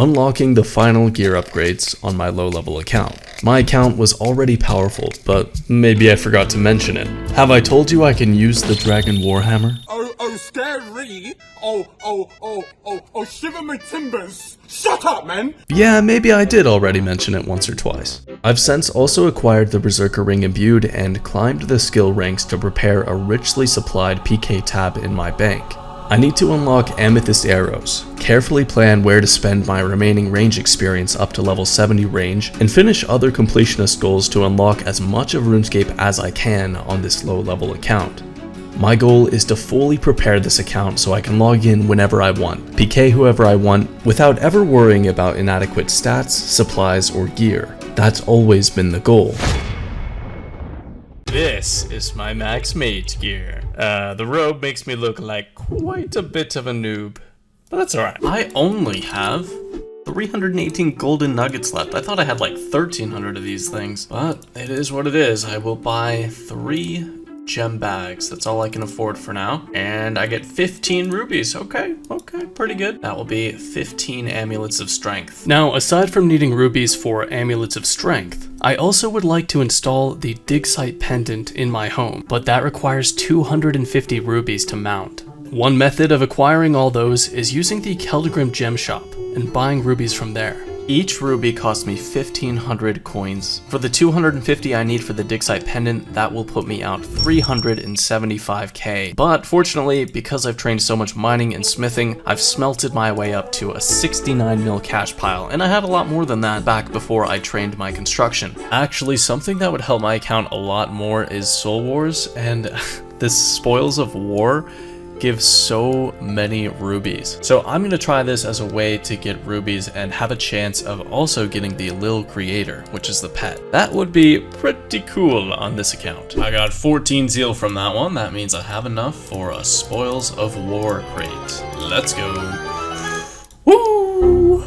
Unlocking the final gear upgrades on my low level account. My account was already powerful, but maybe I forgot to mention it. Have I told you I can use the Dragon Warhammer? Oh, scary! Oh, shiver my timbers! Shut up, man! Yeah, maybe I did already mention it once or twice. I've since also acquired the Berserker Ring Imbued and climbed the skill ranks to prepare a richly supplied PK tab in my bank. I need to unlock Amethyst Arrows, carefully plan where to spend my remaining range experience up to level 70 range, and finish other completionist goals to unlock as much of RuneScape as I can on this low level account. My goal is to fully prepare this account so I can log in whenever I want, PK whoever I want, without ever worrying about inadequate stats, supplies, or gear. That's always been the goal. This is my max mage gear. The robe makes me look like quite a bit of a noob, but that's alright. I only have 318 golden nuggets left. I thought I had like 1,300 of these things, but it is what it is. I will buy 3 gem bags. That's all I can afford for now. And I get 15 rubies. Okay, pretty good. That will be 15 amulets of strength. Now, aside from needing rubies for amulets of strength, I also would like to install the dig site pendant in my home, but that requires 250 rubies to mount. One method of acquiring all those is using the Keldgrim gem shop and buying rubies from there. Each ruby cost me 1,500 coins. For the 250 I need for the dig site pendant, that will put me out 375k. But fortunately, because I've trained so much mining and smithing, I've smelted my way up to a 69 mil cash pile, and I had a lot more than that back before I trained my construction. Actually, something that would help my account a lot more is Soul Wars, and this Spoils of War gives so many rubies. So I'm gonna try this as a way to get rubies and have a chance of also getting the Lil Creator, which is the pet. That would be pretty cool on this account. I got 14 zeal from that one. That means I have enough for a Spoils of War crate. Let's go. Woo!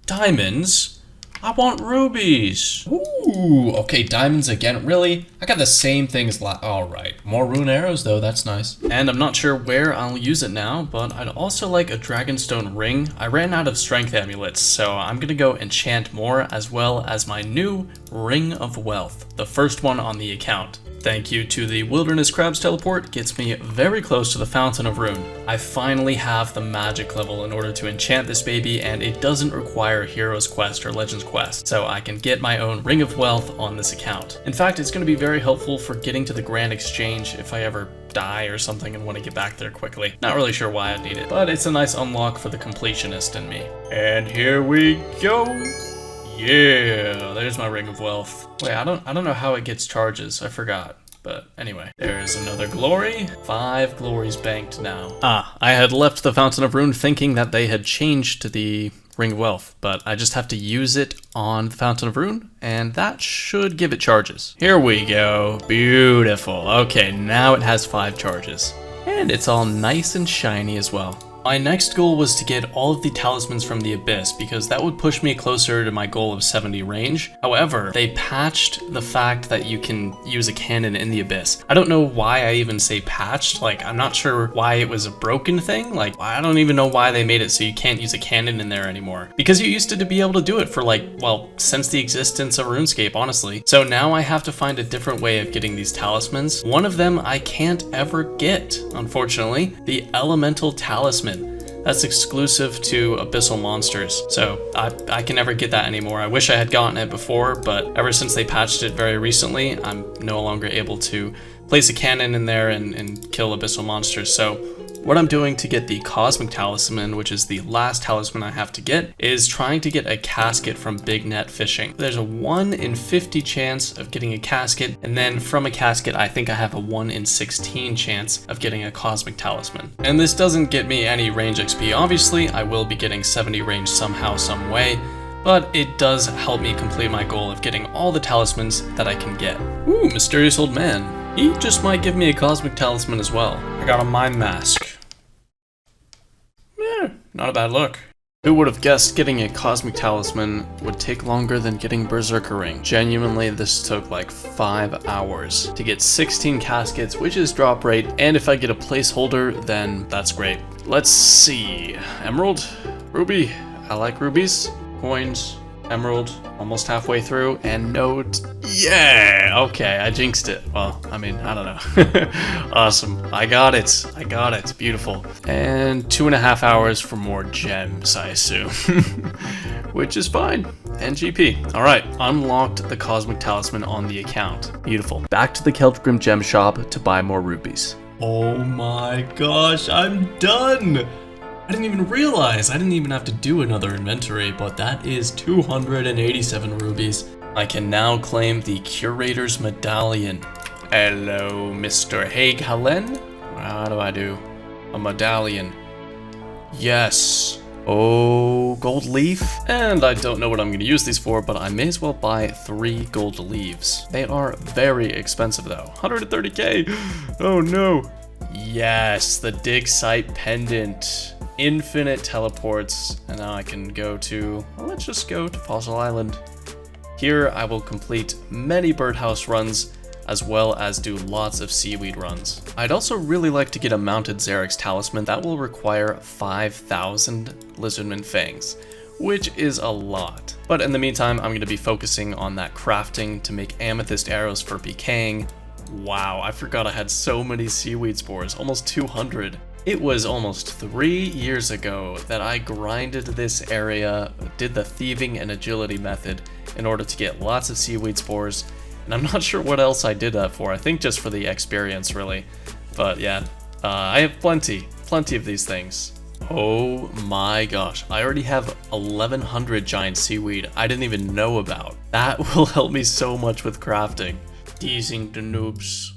Diamonds? I want rubies. Ooh, okay, diamonds again. Really? I got the same thing as alright. More rune arrows though, that's nice. And I'm not sure where I'll use it now, but I'd also like a dragonstone ring. I ran out of strength amulets, so I'm gonna go enchant more, as well as my new Ring of Wealth, the first one on the account. Thank you to the Wilderness Crabs teleport, gets me very close to the Fountain of Rune. I finally have the magic level in order to enchant this baby, and it doesn't require Hero's Quest or Legends Quest, so I can get my own Ring of Wealth on this account. In fact, it's going to be very helpful for getting to the Grand Exchange if I ever die or something and want to get back there quickly. Not really sure why I'd need it, but it's a nice unlock for the completionist in me. And here we go! Yeah, there's my Ring of Wealth. Wait, I don't know how it gets charges. I forgot. But anyway, there's another glory. 5 glories banked now. I had left the Fountain of Rune thinking that they had changed to the Ring of Wealth, but I just have to use it on the Fountain of Rune, and that should give it charges. Here we go. Beautiful. Okay, now it has 5 charges. And it's all nice and shiny as well. My next goal was to get all of the talismans from the Abyss, because that would push me closer to my goal of 70 range. However, they patched the fact that you can use a cannon in the Abyss. I don't know why I even say patched. Like, I'm not sure why it was a broken thing. Like, I don't even know why they made it so you can't use a cannon in there anymore. Because you used to be able to do it for like, well, since the existence of RuneScape, honestly. So now I have to find a different way of getting these talismans. One of them I can't ever get, unfortunately, the Elemental Talisman. That's exclusive to abyssal monsters, so I can never get that anymore. I wish I had gotten it before, but ever since they patched it very recently, I'm no longer able to place a cannon in there and kill abyssal monsters. So what I'm doing to get the Cosmic Talisman, which is the last talisman I have to get, is trying to get a casket from Big Net Fishing. There's a 1 in 50 chance of getting a casket, and then from a casket, I think I have a 1 in 16 chance of getting a Cosmic Talisman. And this doesn't get me any range XP. Obviously, I will be getting 70 range somehow, some way, but it does help me complete my goal of getting all the talismans that I can get. Ooh, Mysterious Old Man. He just might give me a Cosmic Talisman as well. I got a Mind Mask. Not a bad look. Who would have guessed getting a Cosmic Talisman would take longer than getting Berserker Ring? Genuinely, this took like 5 hours to get 16 caskets, which is drop rate, and if I get a placeholder, then that's great. Let's see. Emerald? Ruby? I like rubies, coins, emerald, almost halfway through, and note. Yeah, okay, I jinxed it. Well, I mean, I don't know. Awesome, I got it, beautiful. And 2.5 hours for more gems, I assume. Which is fine, and GP. All right, unlocked the Cosmic Talisman on the account. Beautiful. Back to the Keldgrim Gem Shop to buy more rubies. Oh my gosh, I'm done! I didn't even realize I didn't even have to do another inventory, but that is 287 rubies. I can now claim the Curator's Medallion. Hello, Mr. Haig-Helen? How do I do? A medallion. Yes. Oh, gold leaf. And I don't know what I'm going to use these for, but I may as well buy 3 gold leaves. They are very expensive though. 130k. Oh no. Yes, the dig site pendant. Infinite teleports, and now I can go to, well, let's just go to Fossil Island. Here I will complete many birdhouse runs, as well as do lots of seaweed runs. I'd also really like to get a mounted Xerix talisman that will require 5,000 lizardman fangs, which is a lot. But in the meantime, I'm going to be focusing on that crafting to make amethyst arrows for PKing. Wow, I forgot I had so many seaweed spores, almost 200. It was almost 3 years ago that I grinded this area, did the thieving and agility method in order to get lots of seaweed spores, and I'm not sure what else I did that for. I think just for the experience, really. But yeah, I have plenty of these things. Oh my gosh, I already have 1,100 giant seaweed I didn't even know about. That will help me so much with crafting. Teasing the noobs.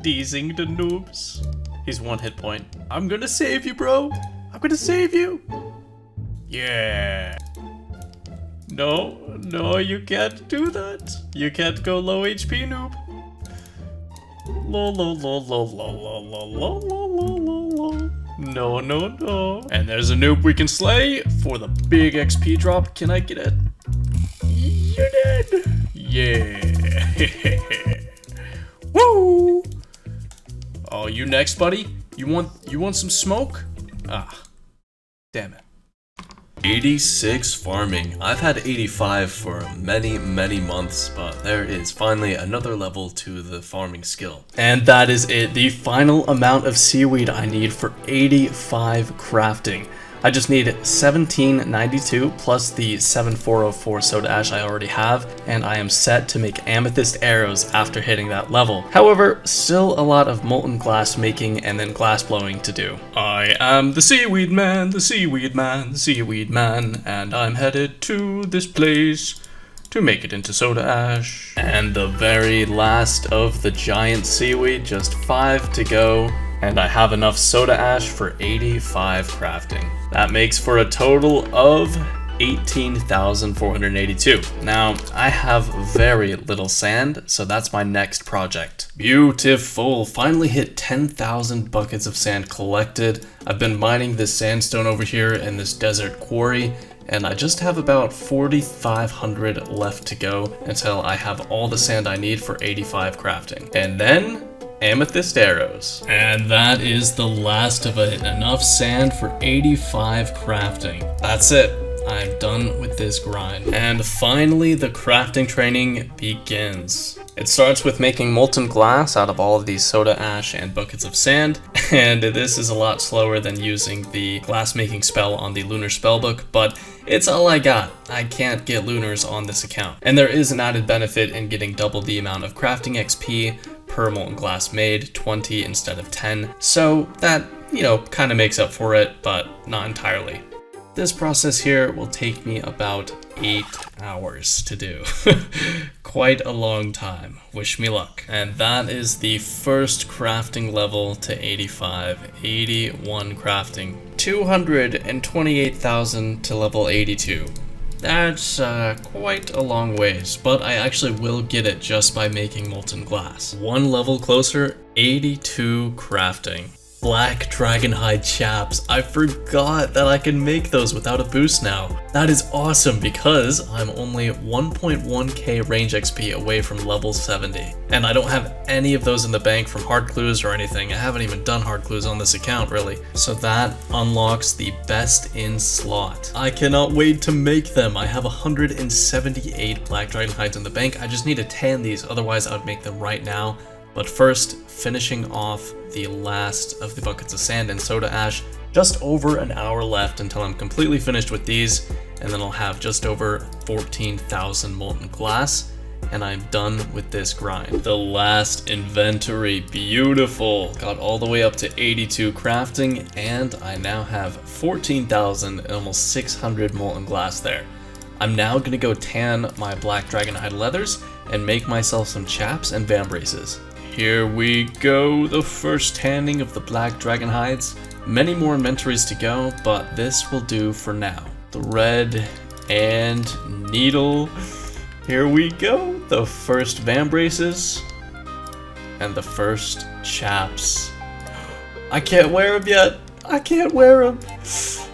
Teasing the noobs. He's 1 hit point. I'm gonna save you, bro. I'm gonna save you. Yeah. No, you can't do that. You can't go low HP, noob. No. And there's a noob we can slay for the big XP drop. Can I get it? You did. Yeah. Woo. Oh, you next, buddy? You want some smoke? Ah, damn it. 86 farming. I've had 85 for many months, but there is finally another level to the farming skill. And that is it, the final amount of seaweed I need for 85 crafting. I just need 1792 plus the 7404 soda ash I already have, and I am set to make amethyst arrows after hitting that level. However, still a lot of molten glass making and then glass blowing to do. I am the seaweed man, the seaweed man, the seaweed man, and I'm headed to this place to make it into soda ash. And the very last of the giant seaweed, just 5 to go. And I have enough soda ash for 85 crafting. That makes for a total of 18,482. Now, I have very little sand, so that's my next project. Beautiful, finally hit 10,000 buckets of sand collected. I've been mining this sandstone over here in this desert quarry, and I just have about 4,500 left to go until I have all the sand I need for 85 crafting. And then, amethyst arrows. And that is the last of it. Enough sand for 85 crafting. That's it. I'm done with this grind. And finally, the crafting training begins. It starts with making molten glass out of all of these soda ash and buckets of sand, and this is a lot slower than using the glass making spell on the lunar spellbook, but it's all I got. I can't get lunars on this account. And there is an added benefit in getting double the amount of crafting XP per molten glass made, 20 instead of 10. So that, kind of makes up for it, but not entirely. This process here will take me about 8 hours to do. Quite a long time. Wish me luck. And that is the first crafting level to 85. 81 crafting. 228,000 to level 82. That's quite a long ways, but I actually will get it just by making molten glass. 1 level closer, 82 crafting. Black Dragonhide chaps. I forgot that I can make those without a boost now. That is awesome because I'm only 1.1k range XP away from level 70. And I don't have any of those in the bank from hard clues or anything. I haven't even done hard clues on this account really. So that unlocks the best in slot. I cannot wait to make them. I have 178 Black Dragonhides in the bank. I just need to tan these, otherwise I would make them right now. But first, finishing off the last of the buckets of sand and soda ash. Just over an hour left until I'm completely finished with these, and then I'll have just over 14,000 molten glass, and I'm done with this grind. The last inventory, beautiful. Got all the way up to 82 crafting, and I now have 14,000 and almost 600 molten glass there. I'm now gonna go tan my Black Dragonhide leathers and make myself some chaps and vambraces. Here we go, the first tanning of the Black Dragonhides. Many more inventories to go, but this will do for now. Thread and needle. Here we go, the first vambraces and the first chaps. I can't wear them yet. I can't wear them.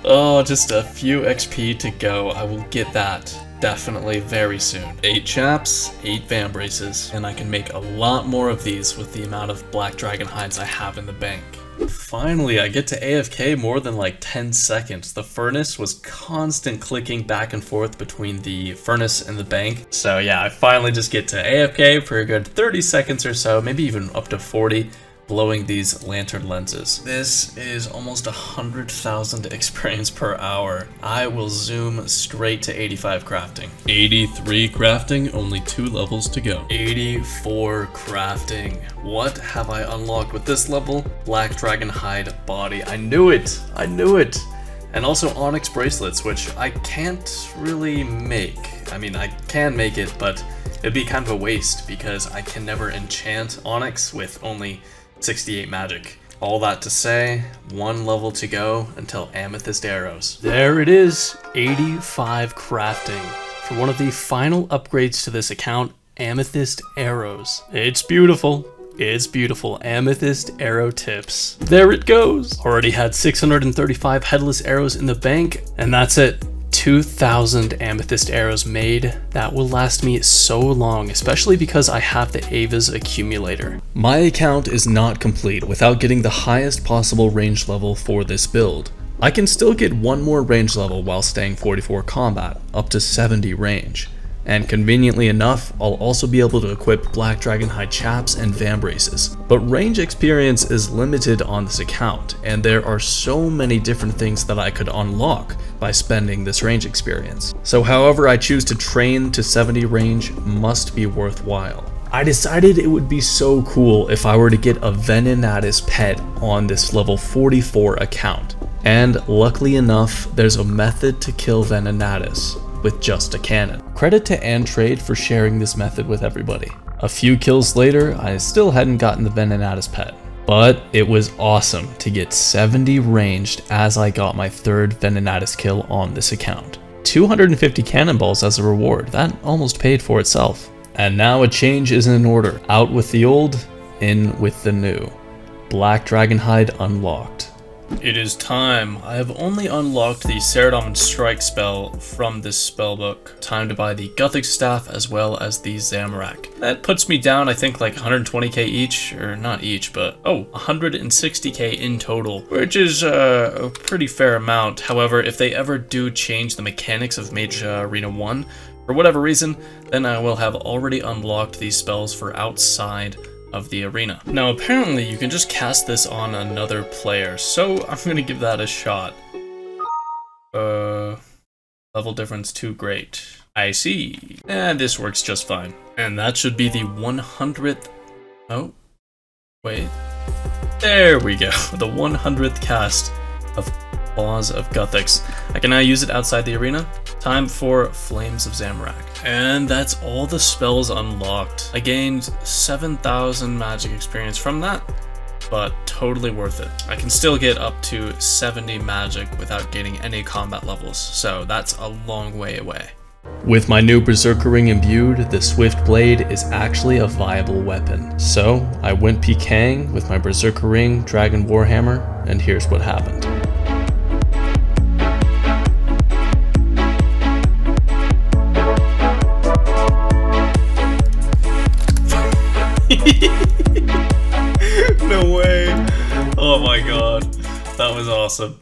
Oh, just a few XP to go. I will get that definitely very soon. 8 chaps, 8 vambraces, and I can make a lot more of these with the amount of Black Dragonhides I have in the bank. Finally, I get to AFK more than like 10 seconds. The furnace was constant clicking back and forth between the furnace and the bank. So yeah, I finally just get to AFK for a good 30 seconds or so, maybe even up to 40. Blowing these lantern lenses. This is almost 100,000 experience per hour. I will zoom straight to 85 crafting. 83 crafting, only 2 levels to go. 84 crafting. What have I unlocked with this level? Black Dragonhide body. I knew it! I knew it! And also onyx bracelets, which I can't really make. I mean, I can make it, but it'd be kind of a waste because I can never enchant onyx with only 68 magic. All that to say, 1 level to go until amethyst arrows. There it is, 85 crafting. For one of the final upgrades to this account, amethyst arrows. It's beautiful. It's beautiful. Amethyst arrow tips. There it goes. Already had 635 headless arrows in the bank, and that's it. 2,000 amethyst arrows made. That will last me so long, especially because I have the Ava's accumulator. My account is not complete without getting the highest possible range level for this build. I can still get 1 more range level while staying 44 combat, up to 70 range. And conveniently enough, I'll also be able to equip Black Dragonhide chaps and vambraces. But range experience is limited on this account, and there are so many different things that I could unlock by spending this range experience. So however I choose to train to 70 range must be worthwhile. I decided it would be so cool if I were to get a Venenatis pet on this level 44 account. And luckily enough, there's a method to kill Venenatis with just a cannon. Credit to Antrade for sharing this method with everybody. A few kills later, I still hadn't gotten the Venenatis pet, but it was awesome to get 70 ranged as I got my 3rd Venenatis kill on this account. 250 cannonballs as a reward, that almost paid for itself. And now a change is in order. Out with the old, in with the new. Black Dragonhide unlocked. It is time. I have only unlocked the Saradomin Strike spell from this spellbook. Time to buy the Gothic Staff as well as the Zamorak. That puts me down, I think, like 120k each, or not each, but 160k in total, which is a pretty fair amount. However, if they ever do change the mechanics of Mage Arena 1, for whatever reason, then I will have already unlocked these spells for outside of the arena. Now apparently you can just cast this on another player, so I'm gonna give that a shot. Level difference too great. I see. And this works just fine. And that should be the 100th... Oh, wait. There we go. The 100th cast of Claws of Gothics. I can now use it outside the arena. Time for Flames of Zamorak. And that's all the spells unlocked. I gained 7,000 magic experience from that, but totally worth it. I can still get up to 70 magic without gaining any combat levels, so that's a long way away. With my new Berserker Ring imbued, the Swift Blade is actually a viable weapon. So, I went PKing with my Berserker Ring Dragon Warhammer, and here's what happened. No way. Oh my god. That was awesome.